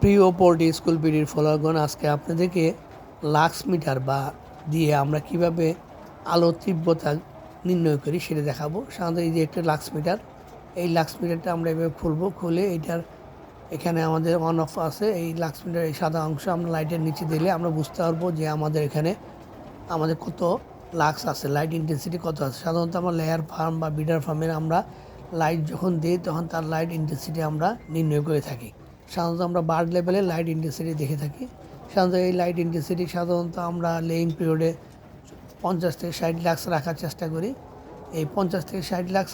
প্রিয় poultry school বিডির ফলোয়ারগণ, আজকে আপনাদেরকে লাক্স মিটার বা দিয়ে আমরা কিভাবে আলোর তীব্রতা নির্ণয় করি সেটা দেখাবো। সাধারণত এই যে একটা লাক্স মিটার, এই লাক্স মিটারটা আমরা এভাবে খুলে এইটার এখানে আমাদের অন অফ আছে। এই লাক্স মিটার এই সাদা অংশ আমরা লাইটের নিচে দিলে আমরা বুঝতে পারবো যে আমাদের এখানে কত লাক্স আছে, লাইট ইন্টেন্সিটি কত আছে। সাধারণত আমরা লেয়ার ফার্ম বা বিডার ফার্মের আমরা লাইট যখন দিই তখন তার লাইট ইন্টেন্সিটি আমরা নির্ণয় করে থাকি। সাধারণত আমরা বার্ড লেভেলে লাইট ইন্টেন্সিটি দেখে থাকি। সাধারণত এই লাইট ইন্টেন্সিটি সাধারণত আমরা লেইং পিরিয়ডে 50 থেকে 60 লাক্স রাখার চেষ্টা করি। এই 50 থেকে 60 লাক্স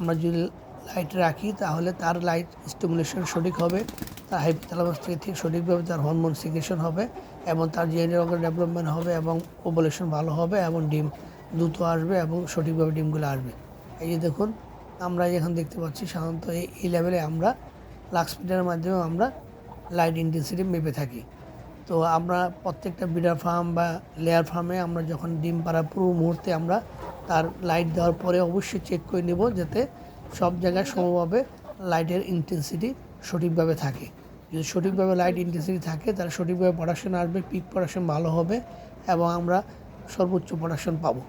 আমরা যদি লাইট রাখি তাহলে তার লাইট স্টিমুলেশন সঠিক হবে, তার হাইপোথ্যালামাস থেকে ঠিক সঠিকভাবে তার হরমোন সিক্রেশন হবে এবং তার জিএনএ অর্গান ডেভেলপমেন্ট হবে এবং ওভুলেশন ভালো হবে এবং ডিম দ্রুত আসবে এবং সঠিকভাবে ডিমগুলো আসবে। এই যে দেখুন, আমরা এখন দেখতে পাচ্ছি সাধারণত এই লেভেলে আমরা লাক্স মিটারের মাধ্যমে আমরা লাইট ইন্টেন্সিটি মেপে থাকি। তো আমরা প্রত্যেকটা বিডার ফার্ম বা লেয়ার ফার্মে আমরা যখন ডিম পাড়ার পুরো মুহূর্তে আমরা তার লাইট দেওয়ার পরে অবশ্যই চেক করে নেব যাতে সব জায়গায় সমভাবে লাইটের ইন্টেন্সিটি সঠিকভাবে থাকে। যদি সঠিকভাবে লাইট ইন্টেন্সিটি থাকে তাহলে সঠিকভাবে প্রোডাকশন আসবে, পিক প্রোডাকশন ভালো হবে এবং আমরা সর্বোচ্চ প্রোডাকশন পাবো।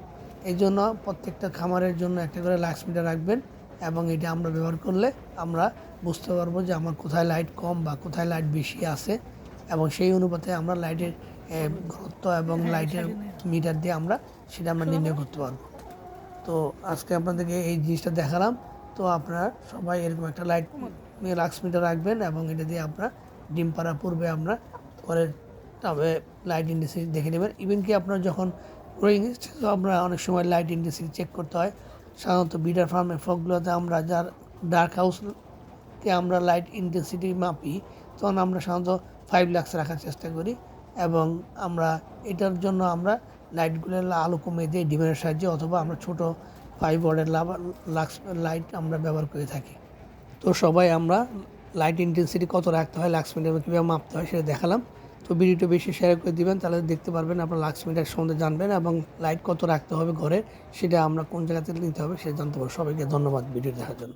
এই জন্য প্রত্যেকটা খামারের জন্য একটা করে লাক্স মিটার রাখবেন এবং এটা আমরা ব্যবহার করলে আমরা বুঝতে পারবো যে আমার কোথায় লাইট কম বা কোথায় লাইট বেশি আছে এবং সেই অনুপাতে আমরা লাইটের ঘনত্ব এবং লাইটের মিটার দিয়ে আমরা সেটা আমরা নির্ণয় করতে পারবো। তো আজকে আপনাদেরকে এই জিনিসটা দেখালাম। তো আপনারা সবাই এরকম একটা লাক্স মিটার রাখবেন এবং এটা দিয়ে আপনারা ডিম পাড়ার পূর্বে আমরা ঘরের তবে লাইট ইন্টেন্সিটি দেখে নেবেন। ইভেন কি আপনার যখন গ্রোয়িং স্টেজে আমরা অনেক সময় লাইট ইন্টেন্সিটি চেক করতে হয়। সাধারণত বিডার ফার্মের ফগগুলোতে আমরা যার ডার্ক হাউসকে আমরা লাইট ইন্টেন্সিটি মাপি তখন আমরা সাধারণত 5 লাক্স রাখার চেষ্টা করি এবং আমরা এটার জন্য আমরা লাইটগুলোর আলো কমিয়ে দিই ডিমের সাহায্যে, অথবা আমরা ছোটো 5 ওয়াটের লাক্স লাইট আমরা ব্যবহার করে থাকি। তো সবাই আমরা লাইট ইন্টেন্সিটি কত রাখতে হয়, লাক্স মিটার কীভাবে মাপতে হয় সেটা দেখালাম। তো ভিডিওটা বেশি শেয়ার করে দিবেন, তাহলে দেখতে পারবেন আপনার লাক্স মিটার সম্বন্ধে জানবেন এবং লাইট কত রাখতে হবে ঘরে সেটা আমরা কোন জায়গাতে নিতে হবে সেটা জানতে পারবো। সবাইকে ধন্যবাদ ভিডিও দেখার জন্য।